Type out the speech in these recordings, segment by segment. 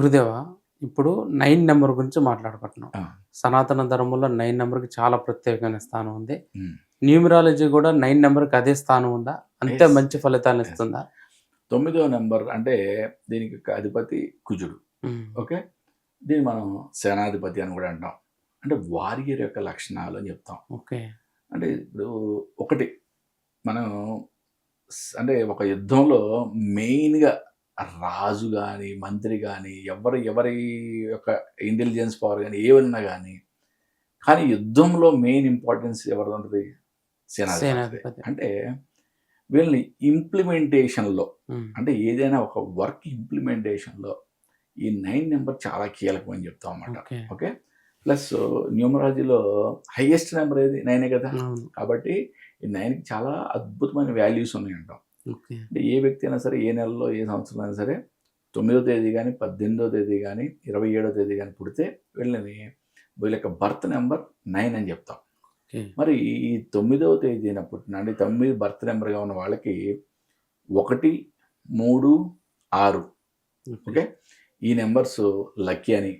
గురుదేవ, ఇప్పుడు 9 నంబర్ గురించి మాట్లాడుకుంటున్నాం. ఆ! సనాతన ధర్మంలో 9 నంబర్‌కి చాలా ప్రత్యేకమైన స్థానం ఉంది. హ్మ్. న్యూమరాలజీ కూడా 9 నంబర్‌కి అదే స్థానం ఉందా? అంతే యెస్. మంచి యెస్. ఫలితాలనిస్తుందా? తొమ్మిదో నంబర్ అంటే దీనికి అధిపతి కుజుడు. హ్మ్. ఓకే. దీన్ని మనం సేనాధిపతి అని కూడా అంటాం. అంటే వారియర్ యొక్క లక్షణాలు అని చెప్తాం. ఓకే. అంటే ఇప్పుడు ఒకటి మనం అంటే ఒక యుద్ధంలో మెయిన్‌గా రాజు గాని, మంత్రి గాని ఎవరి యొక్క ఇంటెలిజెన్స్ పవర్ గాని ఏవన్నా గాని, కానీ యుద్ధంలో మెయిన్ ఇంపార్టెన్స్ ఎవరిదుంటది? సేనాధిపతిదే. సేనాధిపతి. అంటే వీళ్ళని ఇంప్లిమెంటేషన్‌లో హ్మ్. అంటే ఏదైనా ఒక వర్క్ ఇంప్లిమెంటేషన్‌లో ఈ 9 నంబర్ చాలా కీలకం అని చెప్తాం అన్నమాట. ఓకే. ఓకే. ప్లస్ న్యూమరాలజీలో హైయెస్ట్ నంబర్ ఏది? 9 కదా! అవును. కాబట్టి ఈ 9కి చాలా అద్భుతమైన వాల్యూస్ ఉన్నాయంటాం. ఓకే. అంటే ఏ వ్యక్తి అయినా సరే, ఏ నెలలో, ఏ సంవత్సరంలో అయినా సరే 9వ తేదీ గాని, 18వ తేదీ గాని, 27వ తేదీ గాని పుడితే వీళ్ళ యొక్క బర్త్ నంబర్ 9 అని చెప్తాం. ఓకే. మరి ఈ 9వ తేదీన పుట్టిన అంటే 9 బర్త్ నంబర్‌గా ఉన్న వాళ్ళకి 1, 3, 6 ఓకే. ఓకే. ఈ నంబర్స్ లక్కీ అని.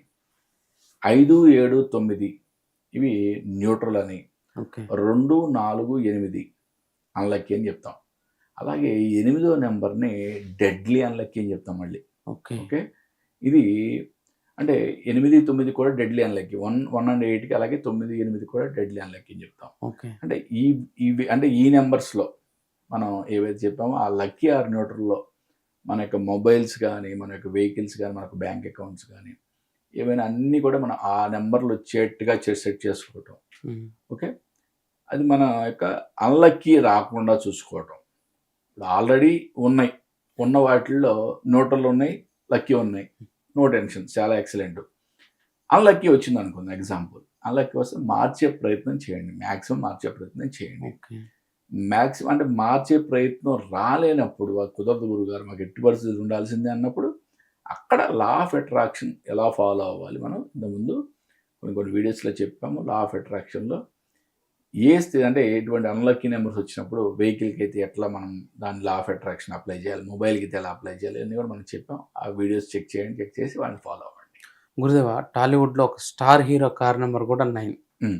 5, 7, 9 ఇవి న్యూట్రల్ అని. ఓకే. 2, 4, 8 అన్‌లక్కీ అని చెప్తాం. అలాగే 8వ నంబర్‌ని డెడ్లీ అన్‌లక్కీ అని చెప్తాం మళ్ళీ. ఓకే. ఓకే. ఇది అంటే 8, 9 కూడా డెడ్లీ అన్‌లక్కీ. 1 అండ్ 8కి అలాగే 9, 8 కూడా డెడ్లీ అన్‌లక్కీ అని చెప్తాం. ఓకే. అంటే ఇవి అంటే ఈ నంబర్స్‌లో మనం ఏవైతే చెప్పామో ఆ లక్కీ ఆర్ న్యూట్రల్‌లో మన యొక్క మొబైల్స్ గానీ, మన యొక్క వెహికల్స్ గానీ, మన యొక్క బ్యాంక్ అకౌంట్స్ గానీ, ఏవైనా అన్నీ కూడా మనం ఆ నంబర్‌లు వచ్చేట్టుగా సెట్ చేసుకోవటం. హ్మ్. ఓకే. అది మన యొక్క అన్‌లక్కీ రాకుండా చూసుకోవటం. ఇప్పుడు ఆల్రెడీ ఉన్నాయి. ఉన్న వాటిల్లో న్యూట్రల్ ఉన్నాయి, లక్కీ ఉన్నాయి. నో టెన్షన్ చాలా ఎక్సలెంట్. అన్‌లక్కీ వచ్చిందనుకుందాం ఎగ్జాంపుల్. అన్‌లక్కీ వస్తే మార్చే ప్రయత్నం చేయండి. మాక్సిమం మార్చే ప్రయత్నం చేయండి. ఓకే. మాక్సిమం అంటే మార్చే ప్రయత్నం రాలేనప్పుడు అది కుదరదు గురువుగారు మాకు ఎట్టి పరిస్థితులు ఉండాల్సిందే అన్నప్పుడు అక్కడ లా ఆఫ్ అట్రాక్షన్ ఎలా ఫాలో అవ్వాలి మనం ఇంతకుముందు కొన్ని వీడియోస్‌లో చెప్పాము. లా ఆఫ్ అట్రాక్షన్‌లో అంటే ఎటువంటి అన్‌లక్కీ నంబర్స్ వచ్చినప్పుడు వెహికల్‌కి అయితే ఎట్లా మనం దాని లా ఆఫ్ అట్రాక్షన్ అప్లై చేయాలి, మొబైల్‌కి అయితే ఎలా అప్లై చేయాలి అన్నీ కూడా మనం చెప్పాం. ఆ వీడియోస్ చెక్ చేయండి. చెక్ చేసి వాటిని ఫాలో అవ్వండి. గురుదేవ, టాలీవుడ్‌లో ఒక స్టార్ హీరో కార్ నంబర్ కూడా 9. హ్మ్.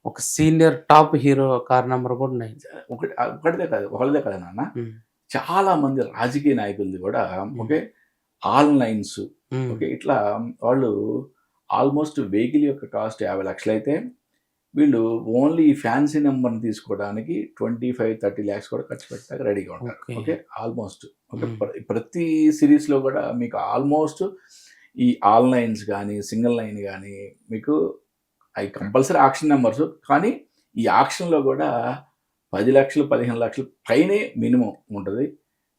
ఒక senior top hero car number కూడా 9. ఒకటిదే కాదు ఒకళ్ళదే కదా నాన్న. హ్మ్. చాలా మంది రాజకీయ నాయకులది కూడా హ్మ్. ఓకే. ఆల్ నైన్స్ హ్మ్. ఓకే. ఇట్లా వాళ్ళు ఆల్మోస్ట్ వెహికల్ యొక్క కాస్ట్ 50,00,000 అయితే వీళ్ళు ఓన్లీ ఈ ఫ్యాన్సీ నంబర్‌ని తీసుకోవడానికి 25, 30 లాక్స్ కూడా ఖర్చు పెట్టడానికి రెడీగా ఉంటారు. ఓకే. ఓకే. Almost okay. హ్మ్. ప్రతి సీరీస్‌లో కూడా మీకు ఆల్మోస్ట్ ఈ ఆల్ నైన్స్ గాని, సింగిల్ నైన్ గాని మీకు అయి కంపల్సరీ ఆక్షన్ నంబర్స్. కానీ ఈ ఆక్షన్‌లో కూడా 10,00,000, 15,00,000 పైనే మినిమమ్ ఉంటది.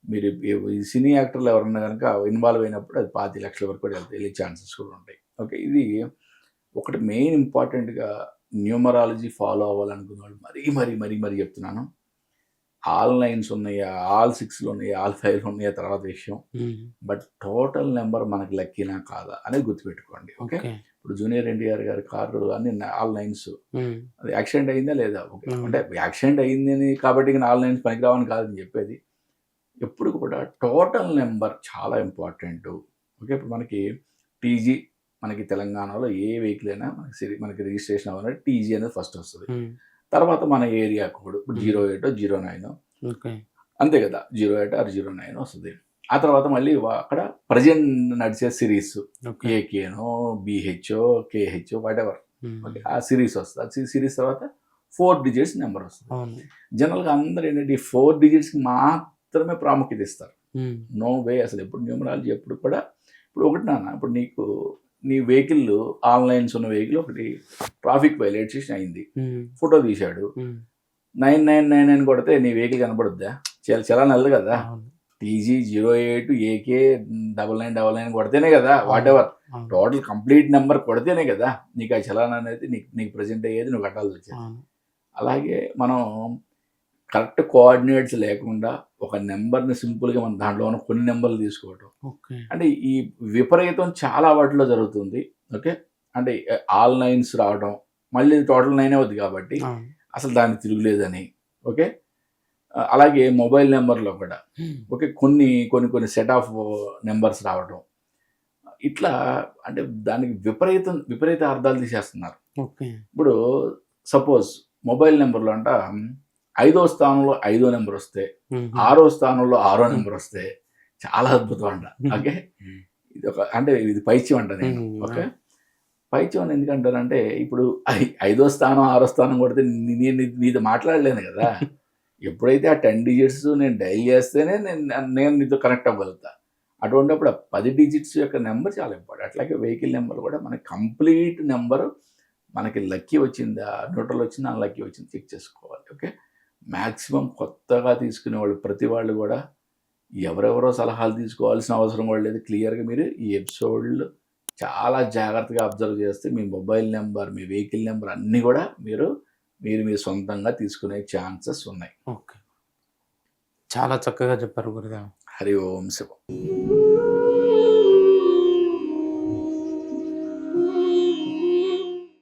మీరు ఈ సినీ యాక్టర్‌లు ఎవరన్నా గనక ఇన్వాల్వ్ అయినప్పుడు అది 25,00,000 వరకు కూడా ఎళ్ళే ఛాన్సెస్ కూడా ఉంటాయి. ఓకే. ఇది ఒకటి మెయిన్ ఇంపార్టెంట్‌గా న్యూమరాలజీ ఫాలో అవ్వాలనుకున్న వాళ్ళు మరీ చెప్తున్నాను. ఆల్ 9s ఉన్నాయా? ఆల్ 6లు ఉన్నాయా? ఆల్ 5లు ఉన్నాయా? తర్వాత విషయం. హ్మ్. బట్ టోటల్ నంబర్ మనకి లక్కీనా కాదా అనేది గుర్తుపెట్టుకోండి. ఓకే. ఓకే. ఇప్పుడు జూనియర్ ఎన్టీఆర్ గారి కారు అన్ని ఆల్ 9s. హ్మ్. అది యాక్సిడెంట్ అయిందా లేదా? ఓకే. అవును. అంటే యాక్సిడెంట్ అయిందని కాబట్టి ఇక ఆల్ 9s పనికిరావని కాదు నేను చెప్పేది. ఎప్పుడు కూడా టోటల్ నంబర్ చాలా ఇంపార్టెంటు. ఓకే. ఇప్పుడు మనకి టీజీ మనకి తెలంగాణలో ఏ వెహికల్ అయినా మనకి రిజిస్ట్రేషన్ అవ్వాలంటే టీజీ అనేది ఫస్ట్ వస్తది. హ్మ్. తర్వాత మన ఏరియా కోడ్ ఇప్పుడు హ్మ్. 08 09 ఓకే. అంతే కదా! 08 ఆర్ 09 వస్తది. ఆ తర్వాత మళ్ళీ అక్కడ ప్రెజెంట్ నడిచే సిరీస్ ఓకే. ఏకేనో, బీహెచో, కేహెచో వాటెవర్. ఓకే. హ్మ్. ఆ సిరీస్ వస్తది. ఆ సిరీస్ తర్వాత 4 డిజిట్స్ నంబర్ వస్తది. అవును. జనరల్‌గా అందరూ ఏంటంటే ఈ 4 డిజిట్స్‌కి మాత్రమే ప్రాముఖ్యత ఇస్తారు. హ్మ్. నో వే అసలు ఎప్పుడు న్యూమరాలజీ ఎప్పుడు కూడా ఇప్పుడు ఒకటి నాన్న ఇప్పుడు నీ వెహికల్ ఆన్‌లైన్స్ ఉన్న వెహికల్ ఒకటి ట్రాఫిక్ వైలేషన్ అయింది. హ్మ్. ఫోటో తీశాడు. హ్మ్. 9999 కొడితే నీ వెహికల్ కనపడుద్దా? చలాన్ ఎళ్ళదు కదా! అవును. టీజీ 08 ఏకే 9999 కొడితేనే కదా! అవును. వాటెవర్ అవును. టోటల్ కంప్లీట్ నంబర్ కొడితేనే కదా! నీకు ఆ చలాన్ అనేది నీకు ప్రెజెంట్ అయ్యేది నువ్వు కట్టాల్సొచ్చేది. అవును. అలాగే మనం కరెక్ట్ కోఆర్డినేట్స్ లేకుండా ఒక నంబర్‌ని సింపుల్‌గా మన దాంట్లో ఉన్న కొన్ని నంబర్‌లు తీసుకోవటం. ఓకే. అంటే ఈ విపరీతం చాలా వాటిలో జరుగుతుంది. ఓకే. అంటే ఆల్ నైన్స్ రావడం. మళ్ళీ టోటల్ 9 అవుద్ది కాబట్టి అవును. అసలు దానికి తిరుగులేదని. ఓకే. అలాగే మొబైల్ నంబర్‌లో కూడా హ్మ్. ఓకే. కొన్ని సెట్ ఆఫ్ నంబర్స్ రావడం. ఇట్లా అంటే దానికి విపరీత అర్థాలు తీసేస్తున్నారు. ఓకే. ఇప్పుడు సపోజ్ మొబైల్ నెంబర్‌లో అంట 5వ స్థానంలో 5వ నెంబర్ వస్తే, హుహు. 6వ స్థానంలో 6వ నెంబర్ వస్తే చాలా అద్భుతం అంట. ఓకే. ఇది అంటే ఇది పైత్యం అంట నేను. ఓకే. పైత్యం అని ఎందుకంటానంటే ఇప్పుడు 5వ స్థానం, 6వ స్థానం కొడితే నేను నీతో మాట్లాడలేను కదా! ఎప్పుడైతే ఆ 10 డిజిట్స్ నేను డయల్ చేస్తేనే నేను నీతో కనెక్ట్ అవ్వగలుగుతా. అటువంటప్పుడు ఆ 10 డిజిట్స్ యొక్క నెంబర్ చాలా ఇంపార్టెంట్. అట్లాగే వెహికల్ నెంబర్ కూడా మనకి కంప్లీట్ నెంబరు మనకి లక్కీ వచ్చిందా, న్యూట్రల్ వచ్చిందా, అన్‌లక్కీ వచ్చిందా చెక్ చేసుకోవాలి. ఓకే. మాక్సిమం కొత్తగా తీసుకునేవాళ్ళు ప్రతి వాళ్ళు కూడా ఎవరెవరో సలహాలు తీసుకోవాల్సిన అవసరం కూడా లేదు. క్లియర్‌గా మీరు ఈ ఎపిసోడ్‌లు చాలా జాగ్రత్తగా అబ్జర్వ్ చేస్తే మీ మొబైల్ నెంబర్, మీ వెహికల్ నెంబర్ అన్నీ కూడా మీరు సొంతంగా తీసుకునే ఛాన్సెస్ ఉన్నాయి. ఓకే. చాలా చక్కగా చెప్పారు గురుగారు. హరి ఓం శివం.